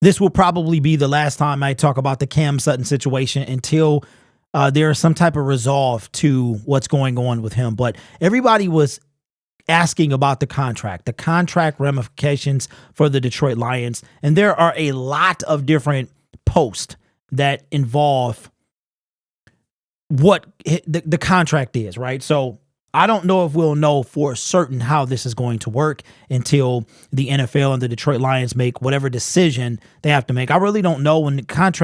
this will probably be the last time I talk about the Cam Sutton situation until there is some type of resolve to what's going on with him. But everybody was asking about the contract ramifications for the Detroit Lions. And there are a lot of different posts that involve what the contract is, right? So I don't know if we'll know for certain how this is going to work until the NFL and the Detroit Lions make whatever decision they have to make. I really don't know. When it comes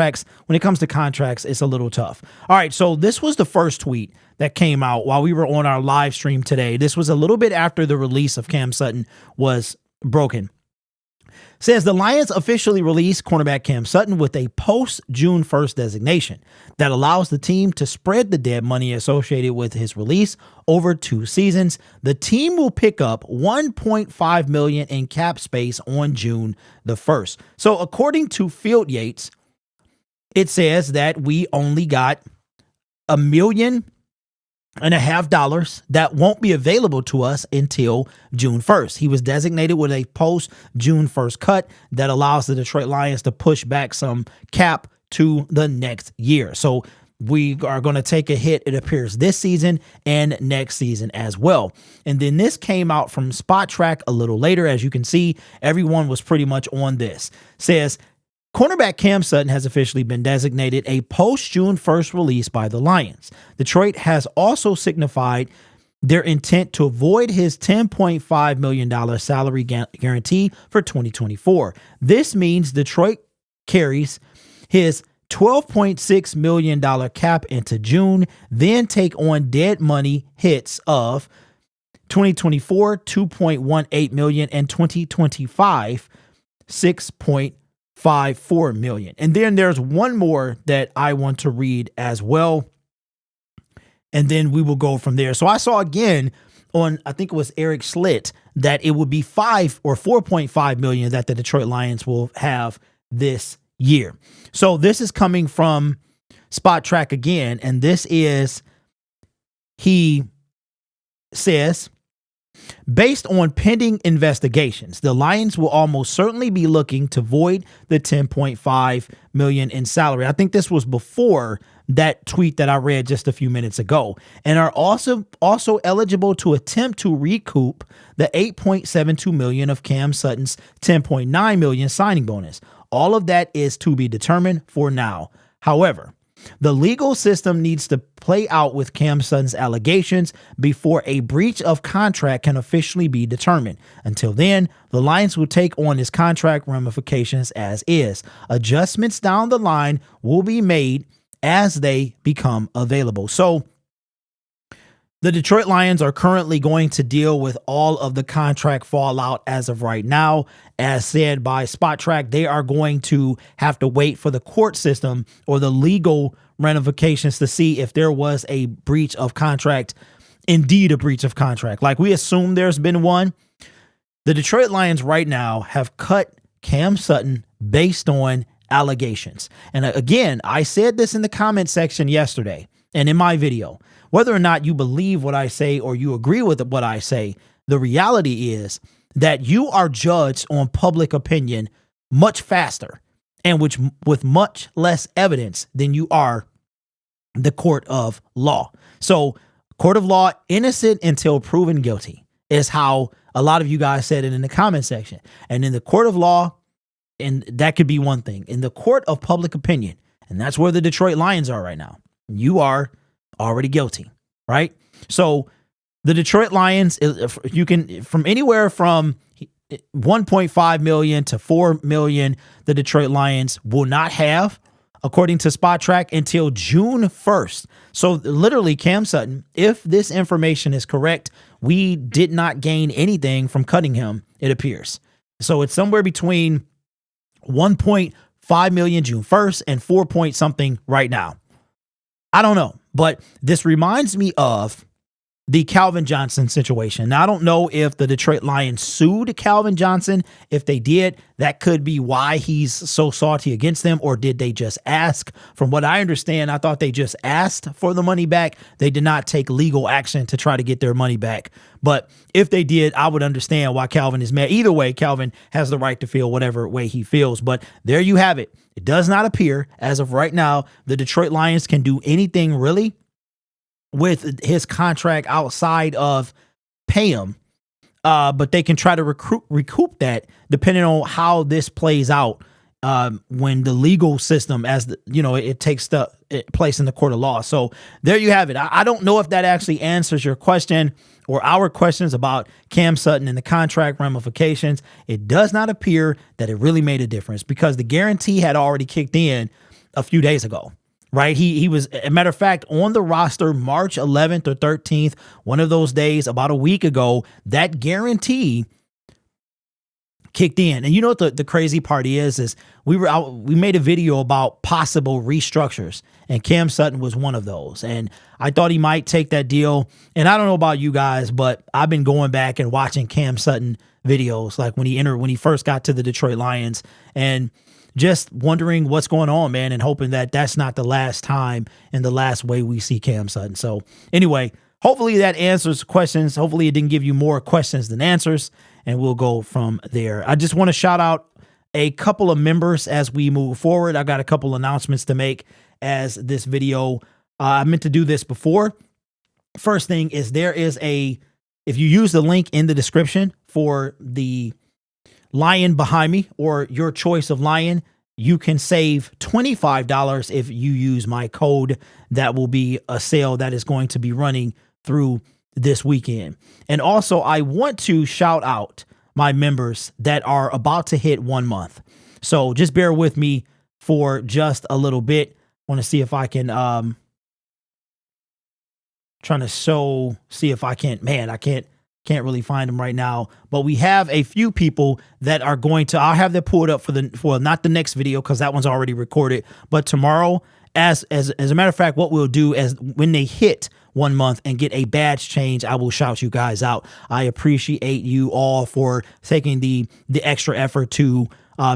to contracts, it's a little tough. All right, so this was the first tweet that came out while we were on our live stream today. This was a little bit after the release of Cam Sutton was broken. Says the Lions officially released cornerback Cam Sutton with a post-June 1st designation that allows the team to spread the dead money associated with his release over 2 seasons. The team will pick up $1.5 million in cap space on June the 1st. So according to Field Yates, it says that we only got $1.5 million that won't be available to us until June 1st. He was designated with a post-June 1st cut that allows the Detroit Lions to push back some cap to the next year. So we are going to take a hit, it appears, this season and next season as well. And then this came out from Spot Track a little later. As you can see, everyone was pretty much on this. Says, cornerback Cam Sutton has officially been designated a post-June 1st release by the Lions. Detroit has also signified their intent to avoid his $10.5 million salary guarantee for 2024. This means Detroit carries his $12.6 million cap into June, then take on dead money hits of 2024, $2.18 million, and 2025, $6.54 million. And then there's one more that I want to read as well, and then we will go from there. So I saw again on, I think it was Eric Schlitt, that it would be $4.5 million that the Detroit Lions will have this year. So this is coming from Spot Track again, and this is, he says, based on pending investigations, the Lions will almost certainly be looking to void the $10.5 million in salary. I think this was before that tweet that I read just a few minutes ago, and are also eligible to attempt to recoup the $8.72 million of Cam Sutton's $10.9 million signing bonus. All of that is to be determined for now. However, the legal system needs to play out with Cam Sutton's allegations before a breach of contract can officially be determined. Until then, the Lions will take on his contract ramifications as is. Adjustments down the line will be made as they become available. So the Detroit Lions are currently going to deal with all of the contract fallout as of right now. As said by Spot Track, they are going to have to wait for the court system or the legal ramifications to see if there was a breach of contract, indeed a breach of contract. Like we assume there's been one. The Detroit Lions right now have cut Cam Sutton based on allegations. And again, I said this in the comment section yesterday and in my video. Whether or not you believe what I say or you agree with what I say, the reality is that you are judged on public opinion much faster and with much less evidence than you are the court of law. So court of law, innocent until proven guilty, is how a lot of you guys said it in the comment section. And in the court of law, and that could be one thing, in the court of public opinion, and that's where the Detroit Lions are right now, you are already guilty, right? So the Detroit Lions, you can, from anywhere from 1.5 million to 4 million, the Detroit Lions will not have, according to Spot Track, until June 1st. So literally, Cam Sutton, if this information is correct, we did not gain anything from cutting him, it appears. So it's somewhere between 1.5 million June 1st and 4 point something right now. I don't know, but this reminds me of the Calvin Johnson situation. Now, I don't know if the Detroit Lions sued Calvin Johnson. If they did, that could be why he's so salty against them, or did they just ask? From what I understand, I thought they just asked for the money back. They did not take legal action to try to get their money back. But if they did, I would understand why Calvin is mad. Either way, Calvin has the right to feel whatever way he feels. But there you have it. It does not appear, as of right now, the Detroit Lions can do anything really with his contract outside of pay him. But they can try to recoup that depending on how this plays out when the legal system, it takes place in the court of law. So there you have it. I don't know if that actually answers your question or our questions about Cam Sutton and the contract ramifications. It does not appear that it really made a difference because the guarantee had already kicked in a few days ago. Right. He was, a matter of fact, on the roster March 11th or 13th, one of those days, about a week ago, that guarantee kicked in. And you know what the crazy part is we made a video about possible restructures, and Cam Sutton was one of those. And I thought he might take that deal. And I don't know about you guys, but I've been going back and watching Cam Sutton videos, like when he first got to the Detroit Lions, and just wondering what's going on, man, and hoping that that's not the last time and the last way we see Cam Sutton. So anyway, hopefully that answers questions. Hopefully it didn't give you more questions than answers, and we'll go from there. I just want to shout out a couple of members as we move forward. I got a couple announcements to make as this video. I meant to do this before. First thing is if you use the link in the description for the lion behind me or your choice of lion, you can save $25 if you use my code. That will be a sale that is going to be running through this weekend. And also, I want to shout out my members that are about to hit 1 month. So just bear with me for just a little bit. Want to see if I can see if I can, man, I can't really find them right now, but we have a few people that are I'll have that pulled up for not the next video, because that one's already recorded, but tomorrow, as a matter of fact, what we'll do is when they hit 1 month and get a badge change, I will shout you guys out. I appreciate you all for taking the extra effort to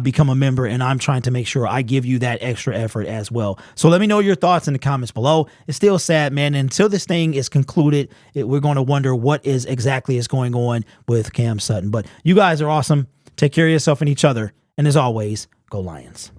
become a member, and I'm trying to make sure I give you that extra effort as well. So let me know your thoughts in the comments below. It's still sad, man. Until this thing is concluded, we're going to wonder what exactly is going on with Cam Sutton. But you guys are awesome. Take care of yourself and each other. And as always, go Lions.